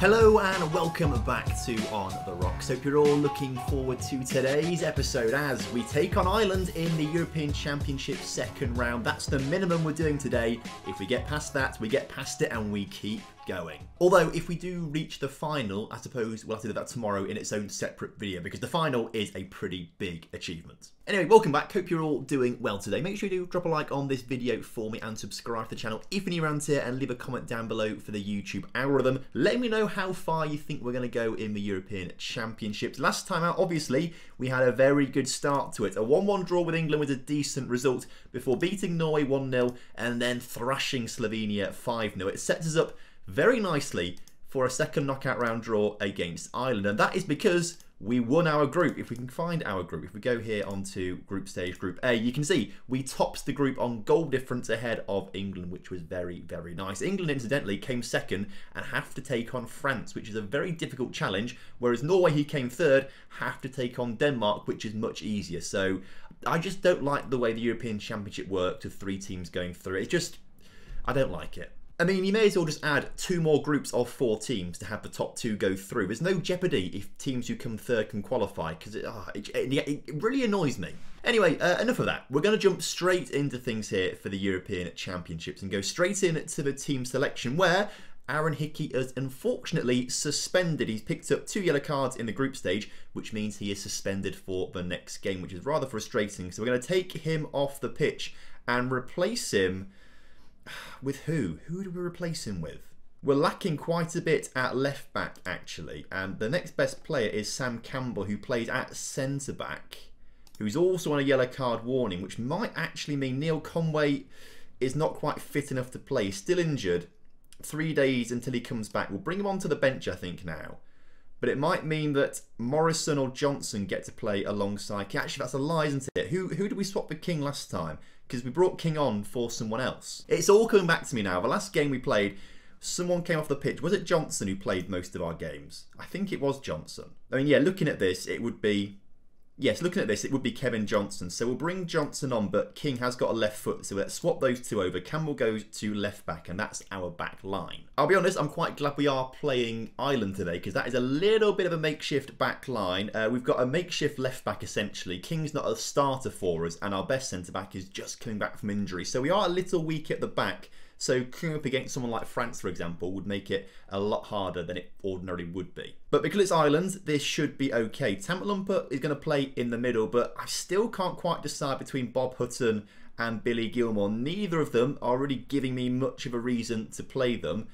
Hello and welcome back to On The Rocks. Hope you're all looking forward to today's episode as we take on Ireland in the European Championship second round. That's the minimum we're doing today. If we get past that, we get past it and we keep going. Although if we do reach the final, I suppose we'll have to do that tomorrow in its own separate video because the final is a pretty big achievement. Anyway, welcome back. Hope you're all doing well today. Make sure you do drop a like on this video for me and subscribe to the channel if you're new around here, and leave a comment down below for the YouTube algorithm. Let me know how far you think we're going to go in the European Championships. Last time out, obviously, we had a very good start to it. A 1-1 draw with England was a decent result before beating Norway 1-0 and then thrashing Slovenia 5-0. It sets us up very nicely for a second knockout round draw against Ireland, and that is because we won our group. If we can find our group, if we go here onto group stage, Group A, you can see we topped the group on goal difference ahead of England, which was very, very nice. England, incidentally, came second and have to take on France, which is a very difficult challenge, whereas Norway, who came third, have to take on Denmark, which is much easier. So I just don't like the way the European Championship works with 3 teams going through. It's just, I don't like it. I mean, you may as well just add 2 more groups of 4 teams to have the top 2 go through. There's no jeopardy if teams who come third can qualify, because it really annoys me. Anyway, enough of that. We're going to jump straight into things here for the European Championships and go straight into the team selection, where Aaron Hickey is unfortunately suspended. He's picked up 2 yellow cards in the group stage, which means he is suspended for the next game, which is rather frustrating. So we're going to take him off the pitch and replace him with who? Who do we replace him with? We're lacking quite a bit at left back, actually, and the next best player is Sam Campbell, who plays at centre back, who's also on a yellow card warning, which might actually mean Neil Conway is not quite fit enough to play. He's still injured. 3 days until he comes back. We'll bring him onto the bench, I think, now. But it might mean that Morrison or Johnson get to play alongside. Actually, that's a lie, isn't it? Who did we swap with King last time? Because we brought King on for someone else. It's all coming back to me now. The last game we played, someone came off the pitch. Was it Johnson who played most of our games? I think it was Johnson. I mean, yeah, looking at this, it would be... Yes, looking at this, it would be Kevin Johnson. So we'll bring Johnson on, but King has got a left foot. So let's swap those 2 over. Campbell goes to left back, and that's our back line. I'll be honest, I'm quite glad we are playing Ireland today, because that is a little bit of a makeshift back line. We've got a makeshift left back, essentially. King's not a starter for us, and our best centre-back is just coming back from injury. So we are a little weak at the back. So coming up against someone like France, for example, would make it a lot harder than it ordinarily would be. But because it's Ireland, this should be okay. Tampalumpa is going to play in the middle, but I still can't quite decide between Bob Hutton and Billy Gilmore. Neither of them are really giving me much of a reason to play them.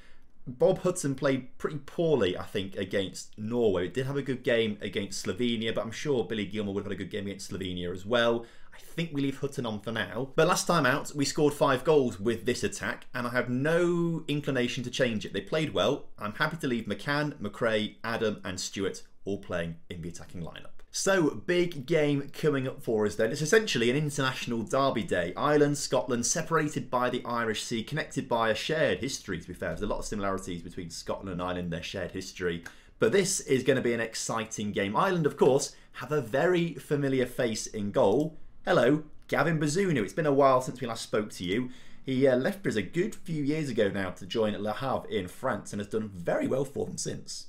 Bob Hutton played pretty poorly, I think, against Norway. He did have a good game against Slovenia, but I'm sure Billy Gilmore would have had a good game against Slovenia as well. I think we leave Hutton on for now. But last time out, we scored 5 goals with this attack, and I have no inclination to change it. They played well. I'm happy to leave McCann, McRae, Adam and Stewart all playing in the attacking lineup. So, big game coming up for us then. It's essentially an international derby day. Ireland, Scotland, separated by the Irish Sea, connected by a shared history, to be fair. There's a lot of similarities between Scotland and Ireland, their shared history. But this is going to be an exciting game. Ireland, of course, have a very familiar face in goal. Hello, Gavin Bazunu. It's been a while since we last spoke to you. He left us a good few years ago now to join Le Havre in France and has done very well for them since.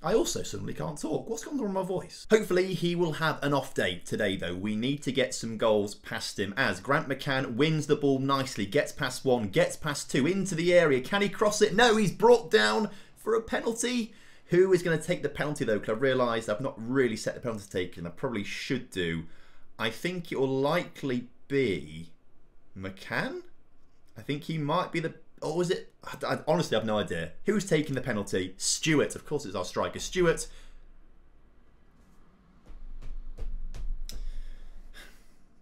I also suddenly can't talk. What's going on with my voice? Hopefully he will have an off day today though. We need to get some goals past him as Grant McCann wins the ball nicely, gets past 1, gets past 2 into the area. Can he cross it? No, he's brought down for a penalty. Who is going to take the penalty though? Because I've realised I've not really set the penalty taken. I probably should do. I think it will likely be McCann. I think he might be the... Or was it... I honestly have no idea. Who's taking the penalty? Stewart. Of course it's our striker. Stewart.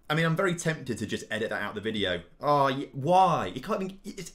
I mean, I'm very tempted to just edit that out of the video. Oh, why? You can't even... It's,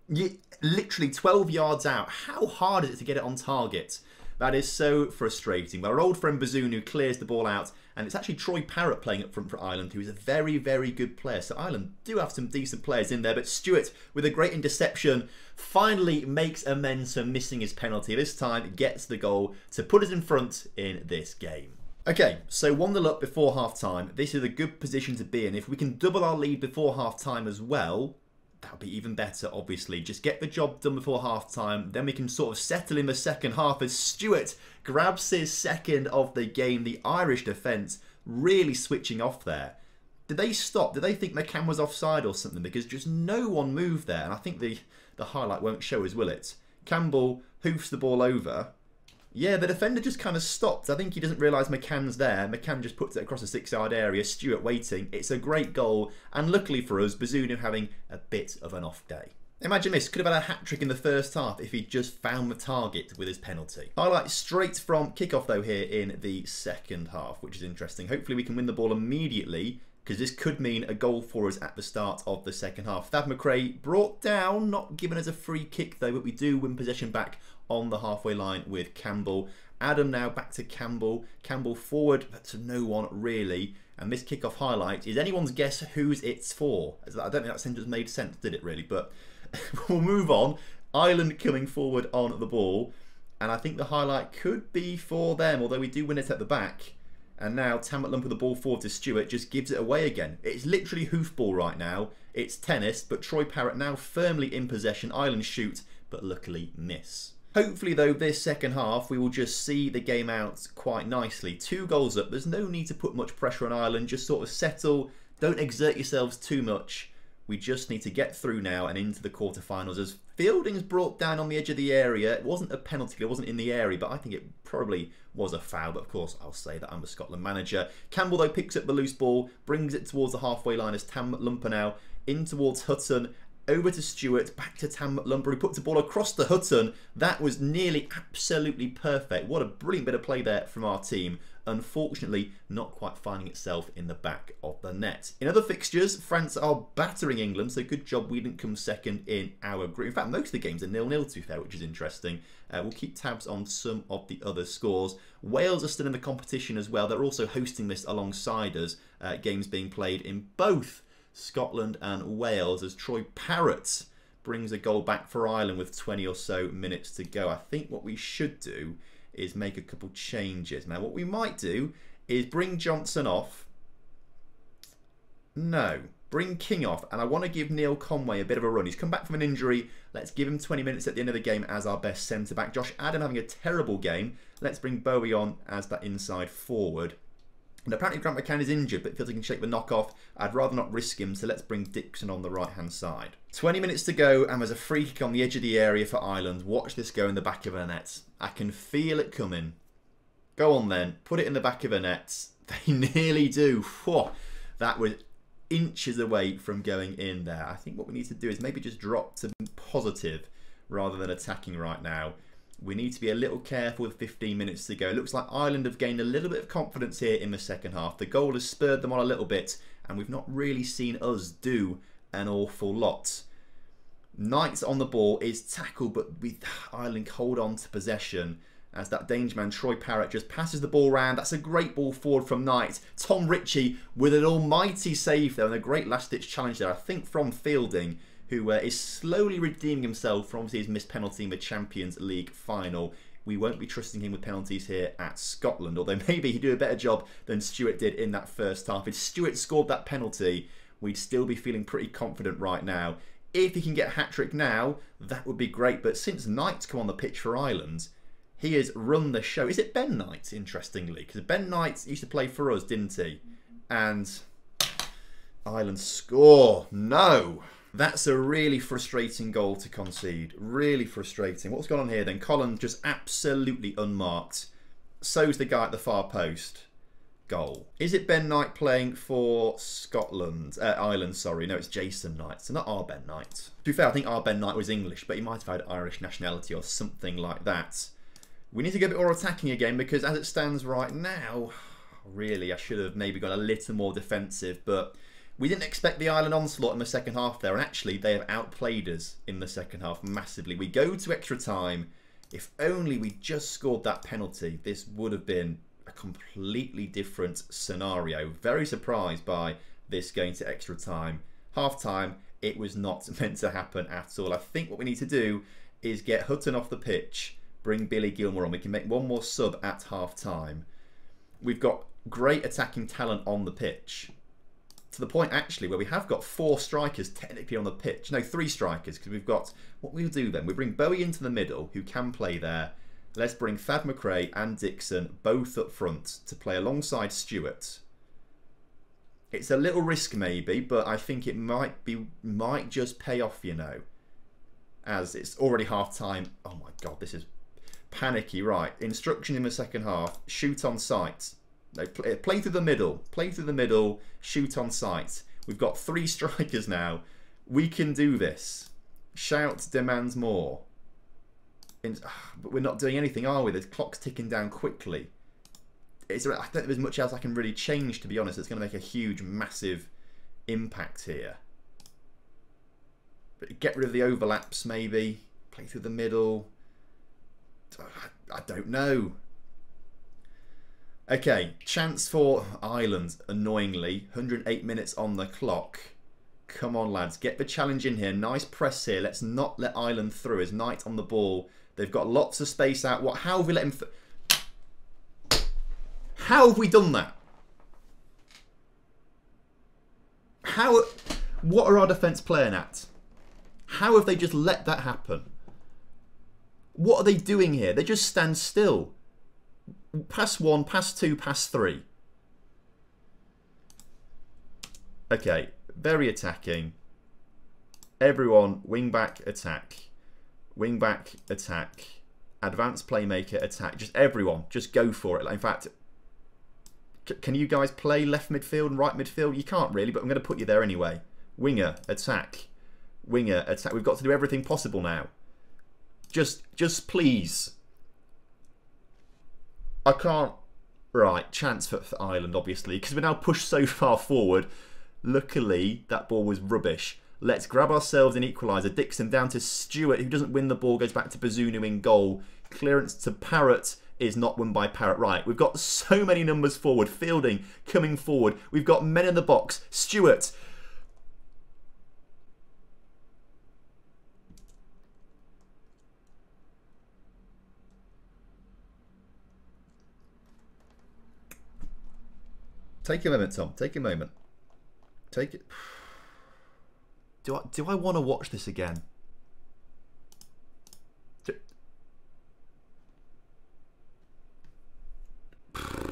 you're literally 12 yards out. How hard is it to get it on target? That is so frustrating. But our old friend Bazunu clears the ball out, and it's actually Troy Parrott playing up front for Ireland, who is a very, very good player. So Ireland do have some decent players in there, but Stewart, with a great interception, finally makes amends for missing his penalty. This time, gets the goal to put us in front in this game. Okay, so 1-0 up before half-time. This is a good position to be in. If we can double our lead before half-time as well, that would be even better, obviously. Just get the job done before half-time. Then we can sort of settle in the second half as Stewart grabs his second of the game. The Irish defence really switching off there. Did they stop? Did they think McCann was offside or something? Because just no one moved there. And I think the highlight won't show us, will it? Campbell hoofs the ball over. Yeah, the defender just kind of stopped. I think he doesn't realise McCann's there. McCann just puts it across the 6-yard area. Stewart waiting. It's a great goal. And luckily for us, Bazunu having a bit of an off day. Imagine this. Could have had a hat-trick in the first half if he'd just found the target with his penalty. Highlight straight from kickoff, though, here in the second half, which is interesting. Hopefully we can win the ball immediately, because this could mean a goal for us at the start of the second half. Thad McRae brought down, not given us a free kick though, but we do win possession back on the halfway line with Campbell. Adam now back to Campbell. Campbell forward, but to no one really. And this kickoff highlight is anyone's guess whose it's for. I don't think that sentence made sense, did it really? But we'll move on. Ireland coming forward on the ball. And I think the highlight could be for them, although we do win it at the back. And now Tam McLump with the ball forward to Stewart just gives it away again. It's literally hoofball right now. It's tennis, but Troy Parrott now firmly in possession. Ireland shoot, but luckily miss. Hopefully, though, this second half, we will just see the game out quite nicely. 2 goals up. There's no need to put much pressure on Ireland. Just sort of settle. Don't exert yourselves too much. We just need to get through now and into the quarterfinals. As Fielding's brought down on the edge of the area. It wasn't a penalty. It wasn't in the area, but I think it probably was a foul. But of course, I'll say that I'm the Scotland manager. Campbell, though, picks up the loose ball, brings it towards the halfway line as Tam McLumper now in towards Hutton. Over to Stewart, back to Tam McLumper, who puts the ball across to Hutton. That was nearly absolutely perfect. What a brilliant bit of play there from our team. Unfortunately, not quite finding itself in the back of the net. In other fixtures, France are battering England, so good job we didn't come second in our group. In fact, most of the games are 0-0 to be fair, which is interesting. We'll keep tabs on some of the other scores. Wales are still in the competition as well. They're also hosting this alongside us. Games being played in both Scotland and Wales as Troy Parrott brings a goal back for Ireland with 20 or so minutes to go. I think what we should do is make a couple changes. Now, what we might do is bring Johnson off. No, bring King off. And I want to give Neil Conway a bit of a run. He's come back from an injury. Let's give him 20 minutes at the end of the game as our best centre-back. Josh Adam having a terrible game. Let's bring Bowie on as that inside forward. And apparently Grant McCann is injured, but feels he can shake the knock off. I'd rather not risk him, so let's bring Dixon on the right-hand side. 20 minutes to go, and there's a free kick on the edge of the area for Ireland. Watch this go in the back of the net. I can feel it coming. Go on then, put it in the back of the net. They nearly do. Whew. That was inches away from going in there. I think what we need to do is maybe just drop to positive rather than attacking right now. We need to be a little careful with 15 minutes to go. It looks like Ireland have gained a little bit of confidence here in the second half. The goal has spurred them on a little bit, and we've not really seen us do an awful lot. Knights on the ball is tackled, but Ireland hold on to possession as that danger man Troy Parrott just passes the ball round. That's a great ball forward from Knight. Tom Ritchie with an almighty save there and a great last-ditch challenge there, I think from Fielding, who is slowly redeeming himself from obviously his missed penalty in the Champions League final. We won't be trusting him with penalties here at Scotland, although maybe he'd do a better job than Stewart did in that first half. If Stewart scored that penalty, we'd still be feeling pretty confident right now. If he can get a hat-trick now, that would be great. But since Knight's come on the pitch for Ireland, he has run the show. Is it Ben Knight, interestingly? Because Ben Knight used to play for us, didn't he? And Ireland score. No. That's a really frustrating goal to concede. Really frustrating. What's gone on here then? Collins just absolutely unmarked. So's the guy at the far post. Goal. Is it Ben Knight playing for Scotland? Ireland, sorry. No, it's Jason Knight. So not our Ben Knight. To be fair, I think our Ben Knight was English, but he might have had Irish nationality or something like that. We need to get a bit more attacking again because as it stands right now, really, I should have maybe gone a little more defensive, but we didn't expect the Ireland onslaught in the second half there, and actually they have outplayed us in the second half massively. We go to extra time. If only we just scored that penalty, this would have been a completely different scenario. Very surprised by this going to extra time. Half time, it was not meant to happen at all. I think what we need to do is get Hutton off the pitch, bring Billy Gilmore on. We can make one more sub at half time. We've got great attacking talent on the pitch. To the point, actually, where we have got 4 strikers technically on the pitch. No, 3 strikers, because we've got... What we'll do then, we bring Bowie into the middle, who can play there. Let's bring Thad McRae and Dixon both up front to play alongside Stewart. It's a little risk maybe, but I think it might just pay off, you know. As it's already half-time. Oh my God, this is panicky. Right, instruction in the second half. Shoot on sight. No, play through the middle. Play through the middle. Shoot on sight. We've got 3 strikers now. We can do this. Shout demands more. But we're not doing anything, are we? The clock's ticking down quickly. I don't think there's much else I can really change, to be honest. It's going to make a huge, massive impact here. But get rid of the overlaps, maybe. Play through the middle. I don't know. Okay, chance for Ireland, annoyingly. 108 minutes on the clock. Come on, lads. Get the challenge in here. Nice press here. Let's not let Ireland through. As Knight on the ball. They've got lots of space out. How have we let him... How have we done that? What are our defence playing at? How have they just let that happen? What are they doing here? They just stand still. Pass 1, pass 2, pass 3. Okay, very attacking. Everyone, wing back, attack. Wing back, attack. Advanced playmaker, attack. Just everyone, just go for it. In fact, can you guys play left midfield and right midfield? You can't really, but I'm going to put you there anyway. Winger, attack. Winger, attack. We've got to do everything possible now. Just please. I can't... Right, chance for Ireland, obviously, because we're now pushed so far forward. Luckily, that ball was rubbish. Let's grab ourselves an equaliser. Dixon down to Stewart, who doesn't win the ball, goes back to Bazunu in goal. Clearance to Parrott is not won by Parrott. Right, we've got so many numbers forward. Fielding coming forward. We've got men in the box. Stewart. Take a moment, Tom. Take a moment. Take it. Do I want to watch this again?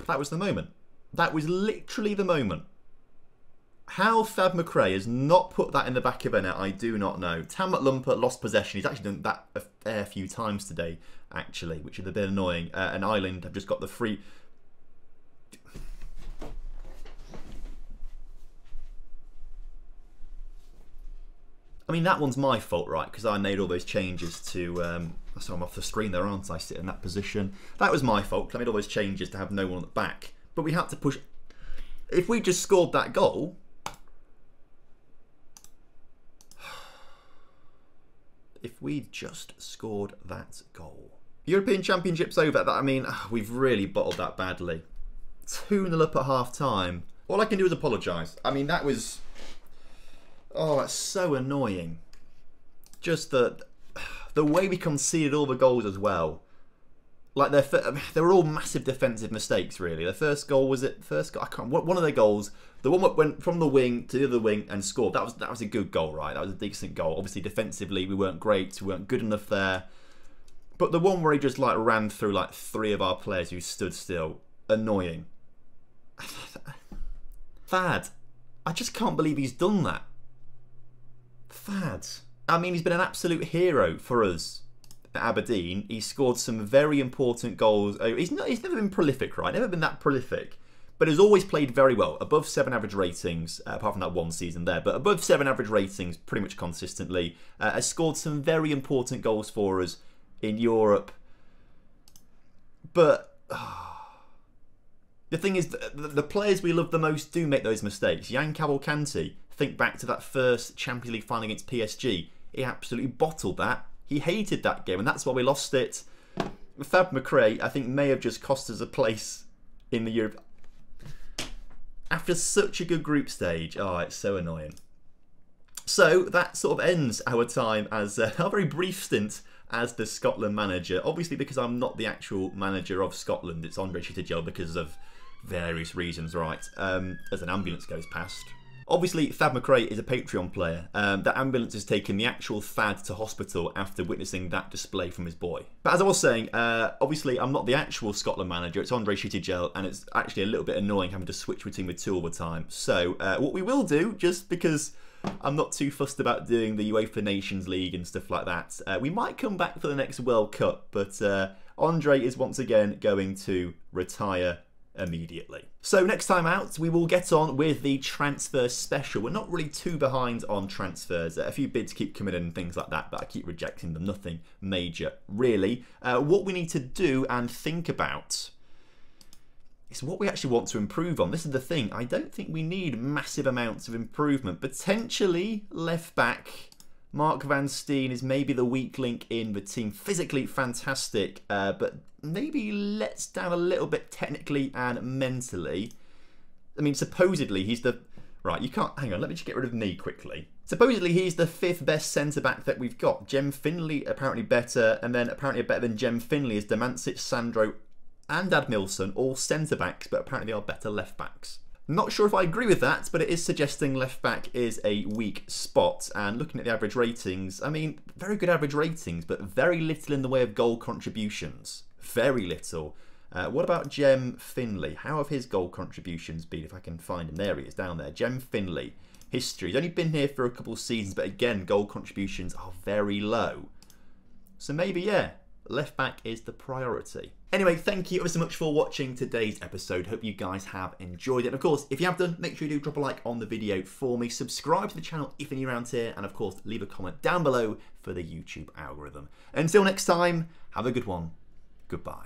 That was the moment. That was literally the moment. How Thad McRae has not put that in the back of her net, I do not know. Tam Lumper lost possession. He's actually done that a fair few times today, actually, which is a bit annoying. And Ireland have just got the free... I mean, that one's my fault, right? Because I made all those changes to... so I'm off the screen there, aren't I? Sit in that position. That was my fault, because I made all those changes to have no one at the back. But we had to push... If we just scored that goal... If we just scored that goal... European Championship's over. I mean, we've really bottled that badly. 2-0 up at half-time. All I can do is apologise. I mean, that was... Oh, that's so annoying. Just the way we conceded all the goals as well. Like they were all massive defensive mistakes, really. The first goal was it? First goal, I can't. One of their goals, the one that went from the wing to the other wing and scored. That was a good goal, right? That was a decent goal. Obviously, defensively, we weren't great. We weren't good enough there. But the one where he just like ran through like 3 of our players who stood still, annoying. Thad, I just can't believe he's done that. Thad. I mean, he's been an absolute hero for us at Aberdeen. He's scored some very important goals. He's never been prolific, right? Never been that prolific. But has always played very well. Above 7 average ratings, apart from that one season there. But above 7 average ratings pretty much consistently. Has scored some very important goals for us in Europe. But... the thing is, the players we love the most do make those mistakes. Jan Cavalcanti, think back to that first Champions League final against PSG. He absolutely bottled that. He hated that game, and that's why we lost it. Thad McRae, I think, may have just cost us a place in the Europe. After such a good group stage. Oh, it's so annoying. So that sort of ends our time as a very brief stint as the Scotland manager. Obviously, because I'm not the actual manager of Scotland, it's Andre Chittagel because of various reasons, right? As an ambulance goes past. Obviously, Thad McRae is a Patreon player. That ambulance has taken the actual Thad to hospital after witnessing that display from his boy. But as I was saying, obviously I'm not the actual Scotland manager, it's Andre Schittigel, and it's actually a little bit annoying having to switch between the two all the time. So what we will do, just because I'm not too fussed about doing the UEFA Nations League and stuff like that, we might come back for the next World Cup, but Andre is once again going to retire immediately. So next time out, we will get on with the transfer special. We're not really too behind on transfers. A few bids keep coming in and things like that, but I keep rejecting them. Nothing major, really. What we need to do and think about is what we actually want to improve on. This is the thing. I don't think we need massive amounts of improvement. Potentially left back. Mark Van Steen is maybe the weak link in the team. Physically fantastic, but maybe lets down a little bit technically and mentally. I mean, supposedly he's the... Right, you can't... Hang on, let me just get rid of knee quickly. Supposedly he's the 5th best centre-back that we've got. Jem Finley apparently better, and then apparently better than Jem Finley is Demancic, Sandro and Admilson, all centre-backs, but apparently they are better left-backs. Not sure if I agree with that, but it is suggesting left back is a weak spot. And looking at the average ratings, I mean, very good average ratings, but very little in the way of goal contributions. Very little. What about Jem Finley? How have his goal contributions been, if I can find him? There he is, down there. Jem Finley. History. He's only been here for a couple of seasons, but again, goal contributions are very low. So maybe, yeah, left back is the priority. Anyway, thank you ever so much for watching today's episode. Hope you guys have enjoyed it. And of course, if you have done, make sure you do drop a like on the video for me. Subscribe to the channel if you're new around here. And of course, leave a comment down below for the YouTube algorithm. Until next time, have a good one. Goodbye.